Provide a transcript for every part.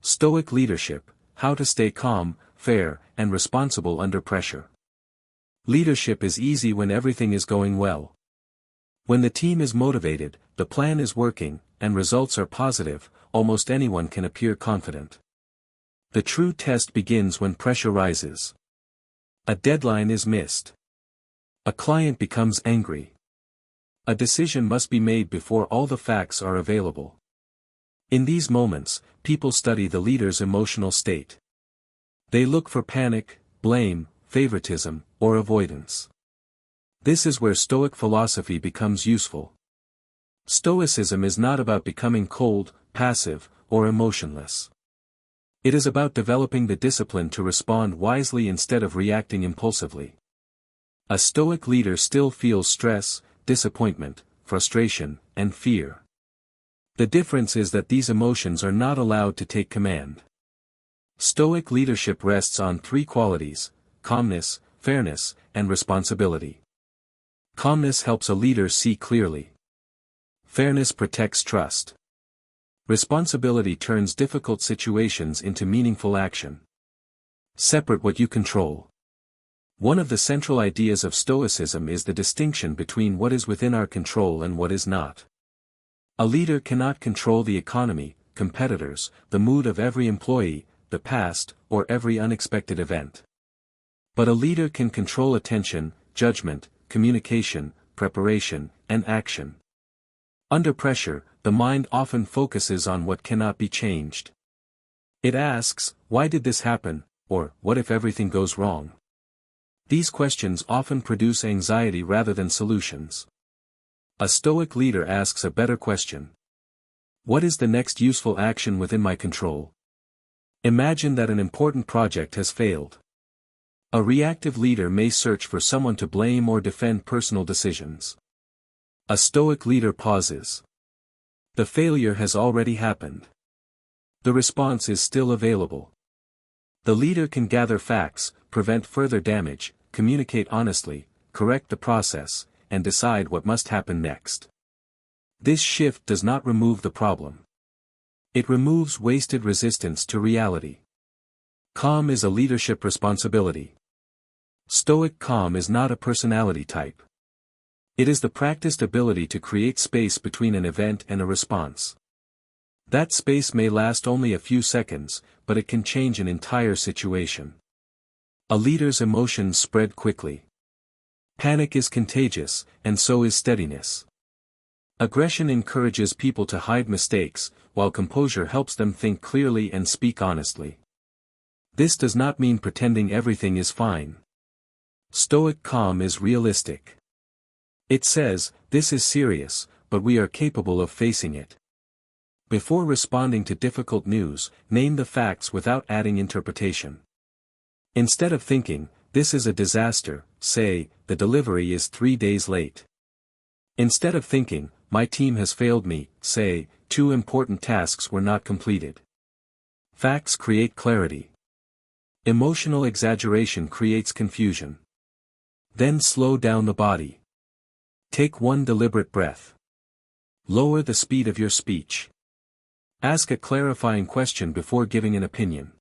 Stoic leadership: how to stay calm, fair, and responsible under pressure. Leadership is easy when everything is going well. When the team is motivated, the plan is working, and results are positive, almost anyone can appear confident. The true test begins when pressure rises. A deadline is missed. A client becomes angry. A decision must be made before all the facts are available. In these moments, people study the leader's emotional state. They look for panic, blame, favoritism, or avoidance. This is where Stoic philosophy becomes useful. Stoicism is not about becoming cold, passive, or emotionless. It is about developing the discipline to respond wisely instead of reacting impulsively. A Stoic leader still feels stress, disappointment, frustration, and fear. The difference is that these emotions are not allowed to take command. Stoic leadership rests on three qualities: calmness, fairness, and responsibility. Calmness helps a leader see clearly. Fairness protects trust. Responsibility turns difficult situations into meaningful action. Separate what you control. One of the central ideas of Stoicism is the distinction between what is within our control and what is not. A leader cannot control the economy, competitors, the mood of every employee, the past, or every unexpected event. But a leader can control attention, judgment, communication, preparation, and action. Under pressure, the mind often focuses on what cannot be changed. It asks, "Why did this happen?" or "What if everything goes wrong?" These questions often produce anxiety rather than solutions. A Stoic leader asks a better question. What is the next useful action within my control? Imagine that an important project has failed. A reactive leader may search for someone to blame or defend personal decisions. A Stoic leader pauses. The failure has already happened. The response is still available. The leader can gather facts, prevent further damage, communicate honestly, correct the process, and decide what must happen next. This shift does not remove the problem. It removes wasted resistance to reality. Calm is a leadership responsibility. Stoic calm is not a personality type. It is the practiced ability to create space between an event and a response. That space may last only a few seconds, but it can change an entire situation. A leader's emotions spread quickly. Panic is contagious, and so is steadiness. Aggression encourages people to hide mistakes, while composure helps them think clearly and speak honestly. This does not mean pretending everything is fine. Stoic calm is realistic. It says, "This is serious, but we are capable of facing it." Before responding to difficult news, name the facts without adding interpretation. Instead of thinking, "This is a disaster," say, "The delivery is 3 days late." Instead of thinking, "My team has failed me," say, "2 important tasks were not completed." Facts create clarity. Emotional exaggeration creates confusion. Then slow down the body. Take one deliberate breath. Lower the speed of your speech. Ask a clarifying question before giving an opinion.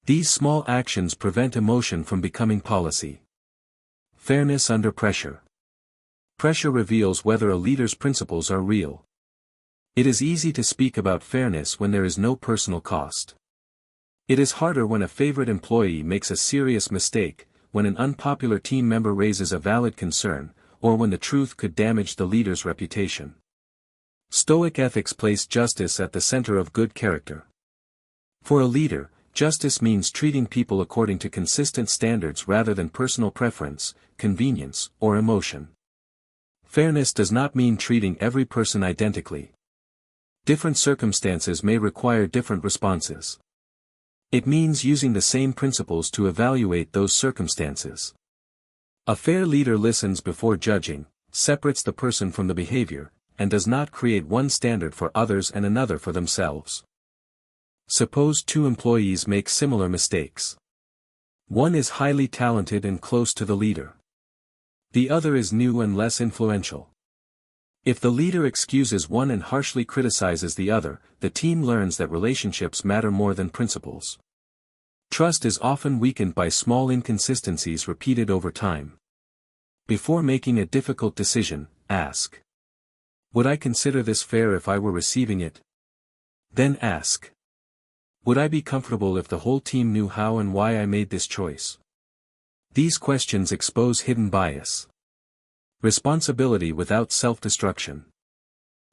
These small actions prevent emotion from becoming policy. Fairness under pressure. Pressure reveals whether a leader's principles are real. It is easy to speak about fairness when there is no personal cost. It is harder when a favorite employee makes a serious mistake, when an unpopular team member raises a valid concern, or when the truth could damage the leader's reputation. Stoic ethics place justice at the center of good character. For a leader, justice means treating people according to consistent standards rather than personal preference, convenience, or emotion. Fairness does not mean treating every person identically. Different circumstances may require different responses. It means using the same principles to evaluate those circumstances. A fair leader listens before judging, separates the person from the behavior, and does not create one standard for others and another for themselves. Suppose 2 employees make similar mistakes. One is highly talented and close to the leader. The other is new and less influential. If the leader excuses one and harshly criticizes the other, the team learns that relationships matter more than principles. Trust is often weakened by small inconsistencies repeated over time. Before making a difficult decision, ask, would I consider this fair if I were receiving it? Then ask, would I be comfortable if the whole team knew how and why I made this choice? These questions expose hidden bias. Responsibility without self-destruction.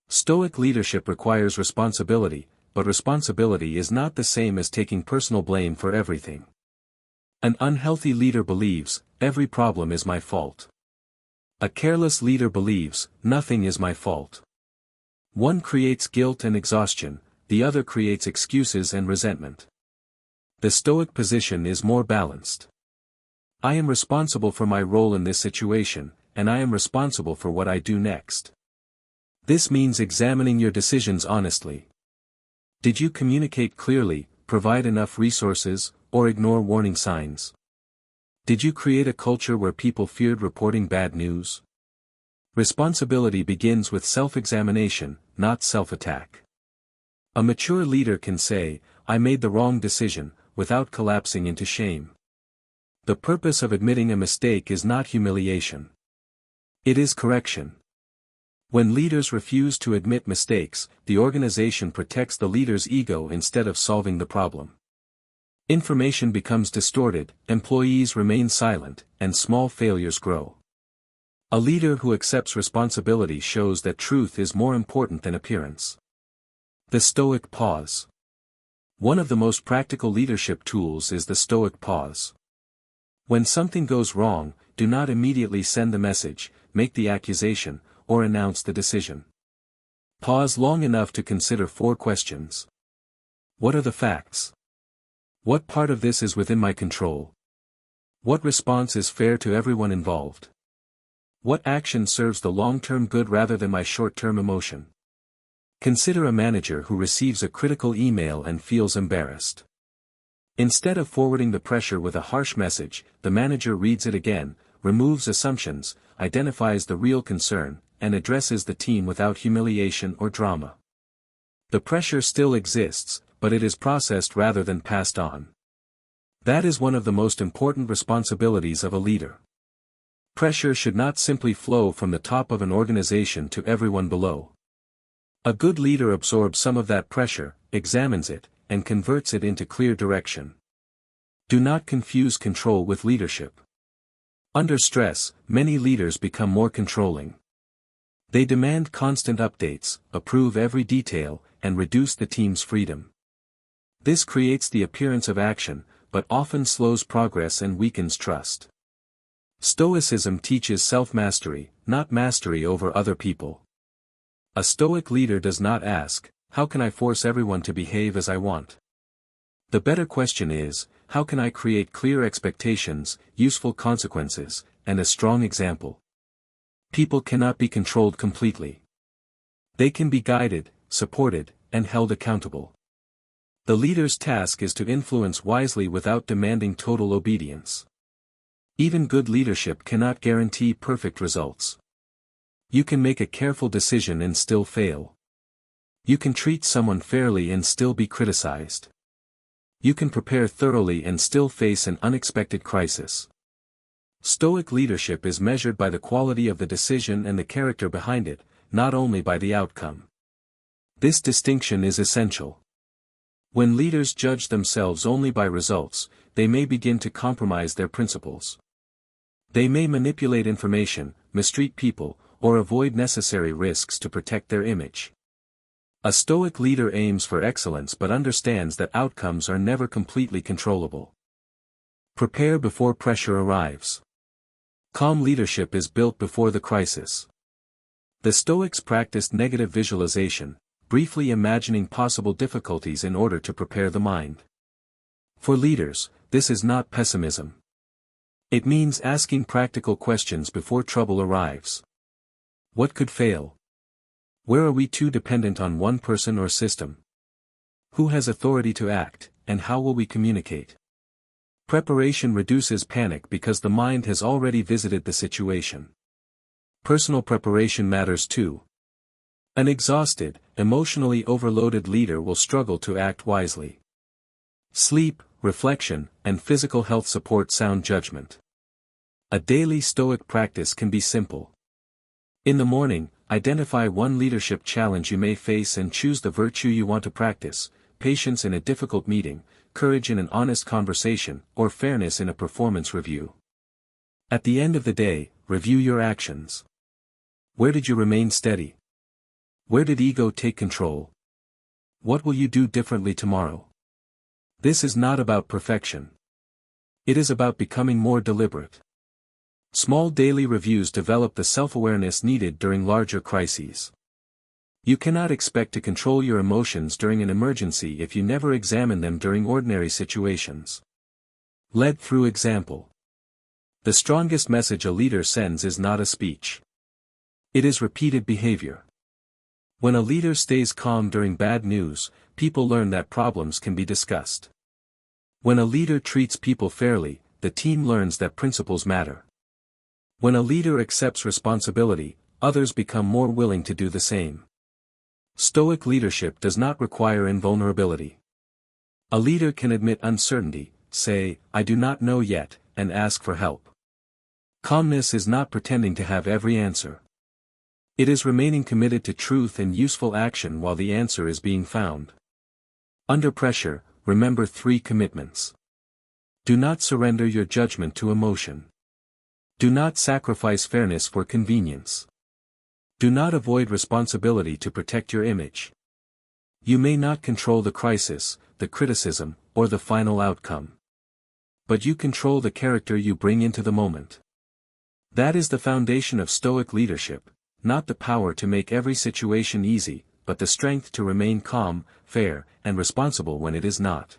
Stoic leadership requires responsibility, but responsibility is not the same as taking personal blame for everything. An unhealthy leader believes, every problem is my fault. A careless leader believes, nothing is my fault. One creates guilt and exhaustion, the other creates excuses and resentment. The Stoic position is more balanced. I am responsible for my role in this situation, and I am responsible for what I do next. This means examining your decisions honestly. Did you communicate clearly, provide enough resources, or ignore warning signs? Did you create a culture where people feared reporting bad news? Responsibility begins with self-examination, not self-attack. A mature leader can say, I made the wrong decision, without collapsing into shame. The purpose of admitting a mistake is not humiliation. It is correction. When leaders refuse to admit mistakes, the organization protects the leader's ego instead of solving the problem. Information becomes distorted, employees remain silent, and small failures grow. A leader who accepts responsibility shows that truth is more important than appearance. The Stoic pause. One of the most practical leadership tools is the Stoic pause. When something goes wrong, do not immediately send the message, make the accusation, or announce the decision. Pause long enough to consider 4 questions. What are the facts? What part of this is within my control? What response is fair to everyone involved? What action serves the long-term good rather than my short-term emotion? Consider a manager who receives a critical email and feels embarrassed. Instead of forwarding the pressure with a harsh message, the manager reads it again, removes assumptions, identifies the real concern, and addresses the team without humiliation or drama. The pressure still exists, but it is processed rather than passed on. That is one of the most important responsibilities of a leader. Pressure should not simply flow from the top of an organization to everyone below. A good leader absorbs some of that pressure, examines it, and converts it into clear direction. Do not confuse control with leadership. Under stress, many leaders become more controlling. They demand constant updates, approve every detail, and reduce the team's freedom. This creates the appearance of action, but often slows progress and weakens trust. Stoicism teaches self-mastery, not mastery over other people. A Stoic leader does not ask, how can I force everyone to behave as I want? The better question is, how can I create clear expectations, useful consequences, and a strong example? People cannot be controlled completely. They can be guided, supported, and held accountable. The leader's task is to influence wisely without demanding total obedience. Even good leadership cannot guarantee perfect results. You can make a careful decision and still fail. You can treat someone fairly and still be criticized. You can prepare thoroughly and still face an unexpected crisis. Stoic leadership is measured by the quality of the decision and the character behind it, not only by the outcome. This distinction is essential. When leaders judge themselves only by results, they may begin to compromise their principles. They may manipulate information, mistreat people, or avoid necessary risks to protect their image. A Stoic leader aims for excellence but understands that outcomes are never completely controllable. Prepare before pressure arrives. Calm leadership is built before the crisis. The Stoics practiced negative visualization, briefly imagining possible difficulties in order to prepare the mind. For leaders, this is not pessimism. It means asking practical questions before trouble arrives. What could fail? Where are we too dependent on one person or system? Who has authority to act, and how will we communicate? Preparation reduces panic because the mind has already visited the situation. Personal preparation matters too. An exhausted, emotionally overloaded leader will struggle to act wisely. Sleep, reflection, and physical health support sound judgment. A daily Stoic practice can be simple. In the morning, identify one leadership challenge you may face and choose the virtue you want to practice: patience in a difficult meeting, courage in an honest conversation, or fairness in a performance review. At the end of the day, review your actions. Where did you remain steady? Where did ego take control? What will you do differently tomorrow? This is not about perfection. It is about becoming more deliberate. Small daily reviews develop the self-awareness needed during larger crises. You cannot expect to control your emotions during an emergency if you never examine them during ordinary situations. Led through example. The strongest message a leader sends is not a speech. It is repeated behavior. When a leader stays calm during bad news, people learn that problems can be discussed. When a leader treats people fairly, the team learns that principles matter. When a leader accepts responsibility, others become more willing to do the same. Stoic leadership does not require invulnerability. A leader can admit uncertainty, say, "I do not know yet," and ask for help. Calmness is not pretending to have every answer. It is remaining committed to truth and useful action while the answer is being found. Under pressure, remember 3 commitments. Do not surrender your judgment to emotion. Do not sacrifice fairness for convenience. Do not avoid responsibility to protect your image. You may not control the crisis, the criticism, or the final outcome. But you control the character you bring into the moment. That is the foundation of Stoic leadership. Not the power to make every situation easy, but the strength to remain calm, fair, and responsible when it is not.